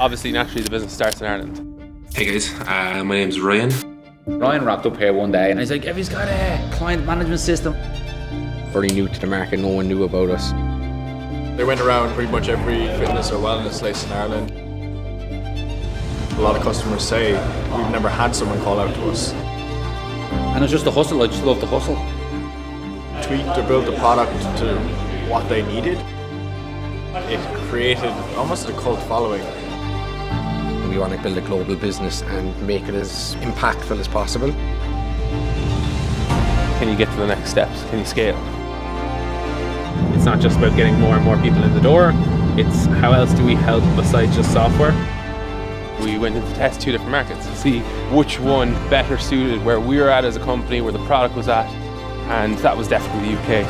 obviously, naturally, the business starts in Ireland. Hey guys, my name's Ryan. Ryan rocked up here one day and he's like, "Have you got a client management system?" Very new to the market, no one knew about us. They went around pretty much every fitness or wellness place in Ireland. A lot of customers say, we've never had someone call out to us. And it's just a hustle, I just love the hustle. Tweaked or built the product to what they needed. It created almost a cult following. We want to build a global business and make it as impactful as possible. Can you get to the next steps? Can you scale? It's not just about getting more and more people in the door. It's how else do we help besides just software? We went in to test 2 different markets to see which one better suited where we were at as a company, where the product was at, and that was definitely the UK.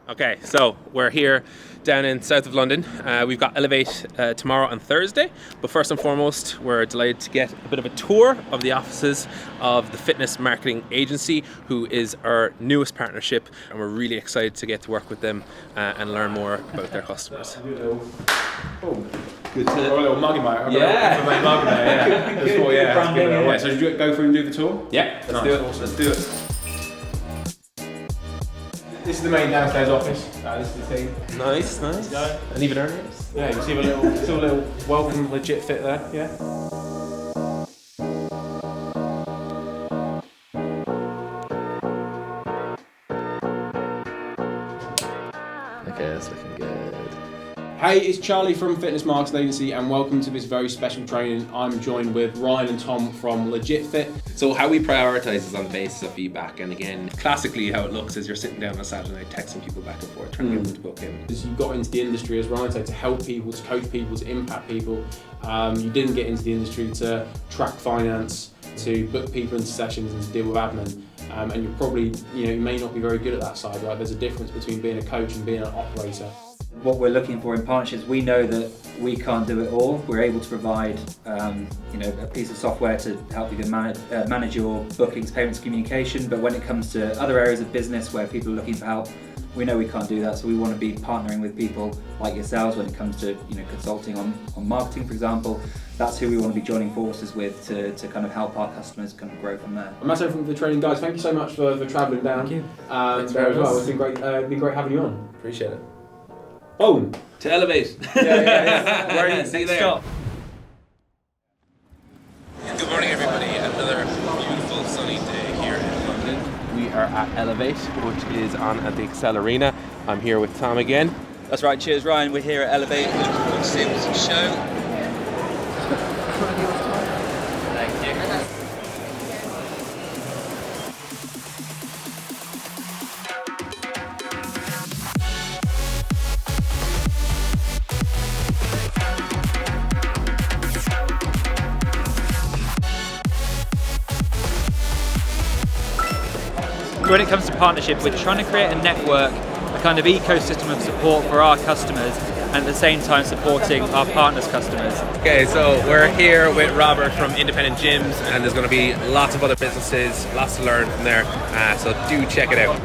Okay, so we're here down in south of London. We've got Elevate tomorrow and Thursday, but first and foremost, we're delighted to get a bit of a tour of the offices of the fitness marketing agency, who is our newest partnership, and we're really excited to get to work with them and learn more about their customers. Good to a little muggy mate. Yeah. Yeah. So should you go through and do the tour? Yeah, let's do it. Awesome. Let's do it. This is the main downstairs office. This is the thing. Nice. And even earlier. Yeah, you can see a little welcome LegitFit there. Yeah. Okay, that's looking good. Hey, it's Charlie from Fitness Marketing Agency, and welcome to this very special training. I'm joined with Ryan and Tom from LegitFit. So how we prioritise is on the basis of feedback, and again, classically how it looks is you're sitting down on a Saturday night texting people back and forth, trying to get them to book in. As you got into the industry, as Ryan said, to help people, to coach people, to impact people. You didn't get into the industry to track finance, to book people into sessions and to deal with admin. And you're probably, you may not be very good at that side, right? There's a difference between being a coach and being an operator. What we're looking for in partnerships, we know that we can't do it all. We're able to provide, a piece of software to help you manage your bookings, payments, communication. But when it comes to other areas of business where people are looking for help, we know we can't do that. So we want to be partnering with people like yourselves when it comes to, consulting on marketing, for example. That's who we want to be joining forces with to kind of help our customers kind of grow from there. And that's everything for the training, guys. Thank you so much for travelling down. Thank you. As well. It's been great having you on. Appreciate it. Boom. To Elevate. Yeah. Where are you? See you there. Good morning everybody, another beautiful sunny day here in London. We are at Elevate, which is on at the Excel Arena. I'm here with Tom again. That's right, cheers Ryan, we're here at Elevate. We're looking forward to seeing what's on the show. Thank you. When it comes to partnership, we're trying to create a network, a kind of ecosystem of support for our customers, and at the same time supporting our partners' customers. Okay, so we're here with Robert from Independent Gyms, and there's going to be lots of other businesses, lots to learn from there, so do check it out.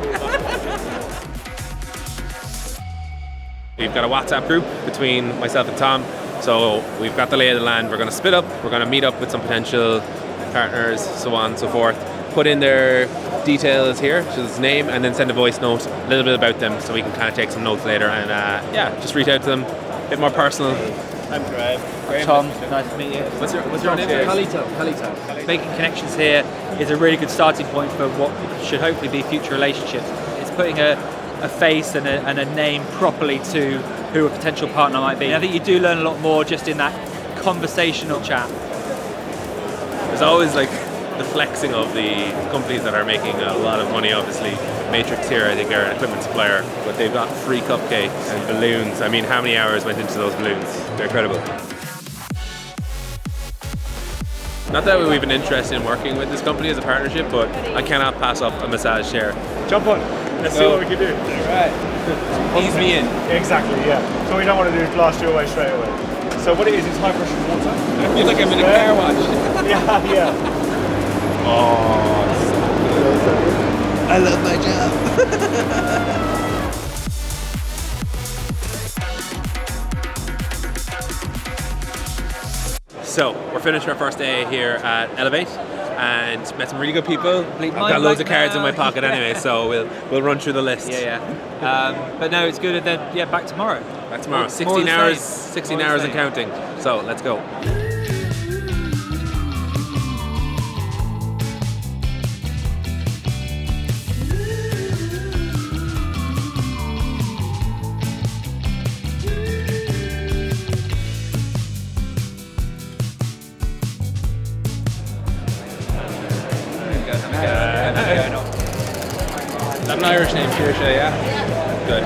We've got a WhatsApp group between myself and Tom, so we've got the lay of the land. We're going to split up, we're going to meet up with some potential partners, so on and so forth. Put in their details here, which is his name, and then send a voice note, a little bit about them, so we can kind of take some notes later and just reach out to them, a bit more personal. I'm Graham. Tom, nice to meet you. What's your name? Kalito. Making connections here is a really good starting point for what should hopefully be future relationships. It's putting a face and a name properly to who a potential partner might be. And I think you do learn a lot more just in that conversational chat. There's always the flexing of the companies that are making a lot of money, obviously. Matrix here, I think, are an equipment supplier, but they've got free cupcakes and balloons. I mean, how many hours went into those balloons? They're incredible. Not that we've been interested in working with this company as a partnership, but I cannot pass up a massage chair. Jump on, let's see what we can do. Right. Ease me in. Exactly, yeah. So what we don't want to do is blast you away straight away. So what it is high pressure water. I feel like I'm in a car wash. Yeah. Oh, I love my job. So we're finishing our first day here at Elevate and met some really good people. I've got loads of cards in my pocket anyway, so we'll run through the list. But no, it's good. And then back tomorrow. Back tomorrow. 16 hours, 16 hours and counting. So let's go. Is that an Irish name, Saoirse, yeah? Good.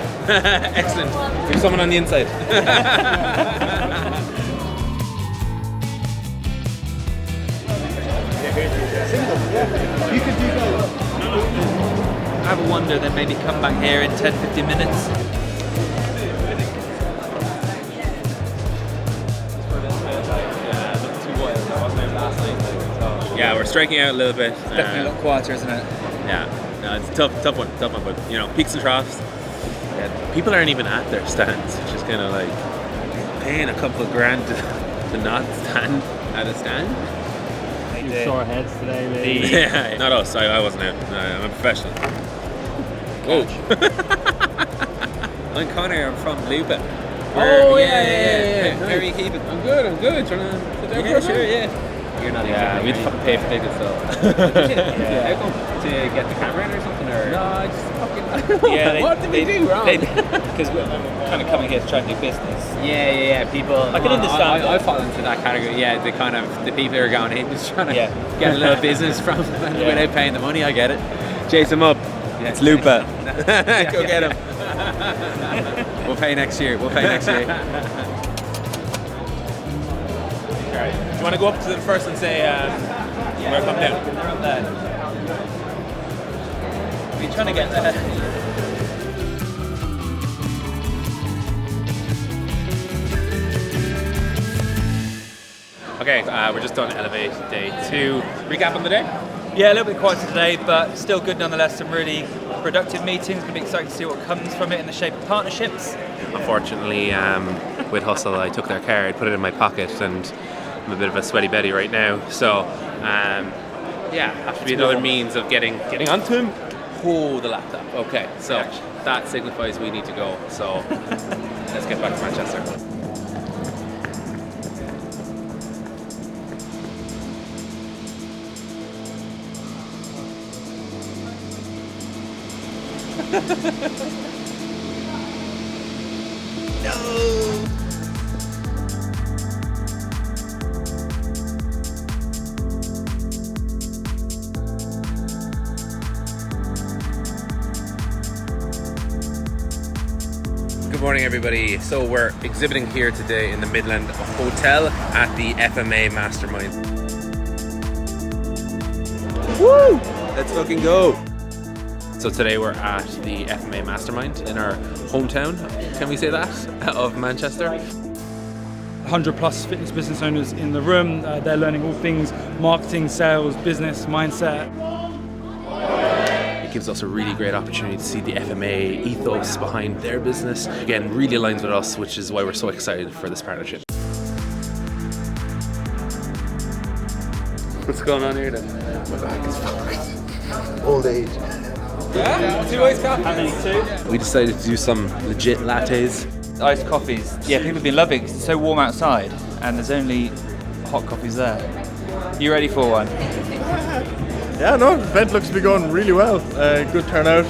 Excellent. There's someone on the inside. Have a wander, then maybe come back here in 10-15 minutes. Yeah, we're striking out a little bit. Definitely a lot quieter, isn't it? Yeah, no, it's a tough one, but you know, peaks and troughs. Yeah, people aren't even at their stands, which is kind of like paying a couple of grand to not stand at a stand. You sore heads today, maybe. Yeah, not us. I wasn't out. No, I'm a professional. Whoa. I'm Connor, I'm from Lupa. Oh yeah. How are you keeping? I'm good. Trying to sit down for a sure, bit. yeah. You're not We'd pay for tickets though. How come? To get the camera in or something? Or? No, I just fucking. What did we do wrong? Because we're kind of coming here to try and do business. Yeah. People. I can understand. I fall into that category. Yeah, the people who are going in just trying to get a little business from them without paying the money. I get it. Chase him up. Yeah. It's Lupa. Go get him. We'll pay next year. Alright. Do you want to go up to them first and say where come down? They're up there. We're trying to get there. Okay, we're just done Elevate Day 2. Recap on the day? Yeah, a little bit quieter today, but still good nonetheless. Some really productive meetings. Gonna be excited to see what comes from it in the shape of partnerships. Unfortunately, with Hustle, I took their card, put it in my pocket, and I'm a bit of a sweaty Betty right now. So, have to be another means of getting onto him. Oh, the laptop. Okay, so that signifies we need to go. So, let's get back to Manchester. Good morning, everybody. So we're exhibiting here today in the Midland Hotel at the FMA Mastermind. Woo! Let's fucking go! So today we're at the FMA Mastermind in our hometown, can we say that, of Manchester. 100 plus fitness business owners in the room. They're learning all things marketing, sales, business, mindset. It gives us a really great opportunity to see the FMA ethos behind their business. Again, really aligns with us, which is why we're so excited for this partnership. What's going on here then? My back is fucked. Old age. Yeah? 2 iced coffee. How many? 2? We decided to do some legit lattes. Iced coffees. Yeah, people have been loving it 'cause it's so warm outside and there's only hot coffees there. You ready for one? Yeah, no, the event looks to be going really well. Good turnout.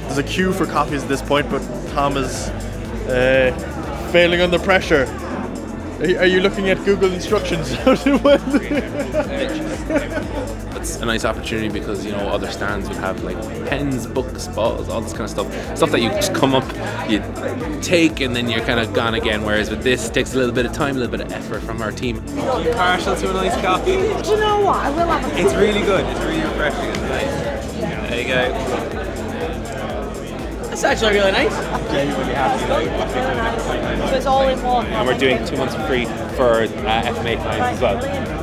There's a queue for coffees at this point, but Tom is failing under pressure. Are you looking at Google instructions? It's a nice opportunity because, you know, other stands would have like pens, books, bottles, all this kind of stuff that you just come up, you take, and then you're kind of gone again. Whereas with this, it takes a little bit of time, a little bit of effort from our team. Are you partial to a nice coffee? Do you know what? I will have a It's really good. It's really refreshing. It's nice. There you go. That's actually really nice. Genuinely happy. So it's all in one. And we're doing 2 months free for FMA clients as well.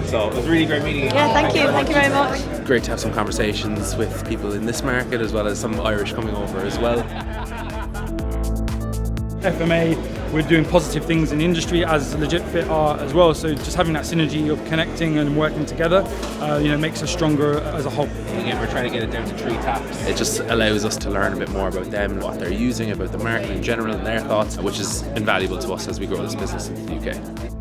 So it was really great meeting you. Yeah, thank you very much. Great to have some conversations with people in this market as well as some Irish coming over as well. FMA, we're doing positive things in the industry as LegitFit are as well, so just having that synergy of connecting and working together makes us stronger as a whole. Again, we're trying to get it down to 3 taps. It just allows us to learn a bit more about them, what they're using, about the market in general and their thoughts, which is invaluable to us as we grow this business in the UK.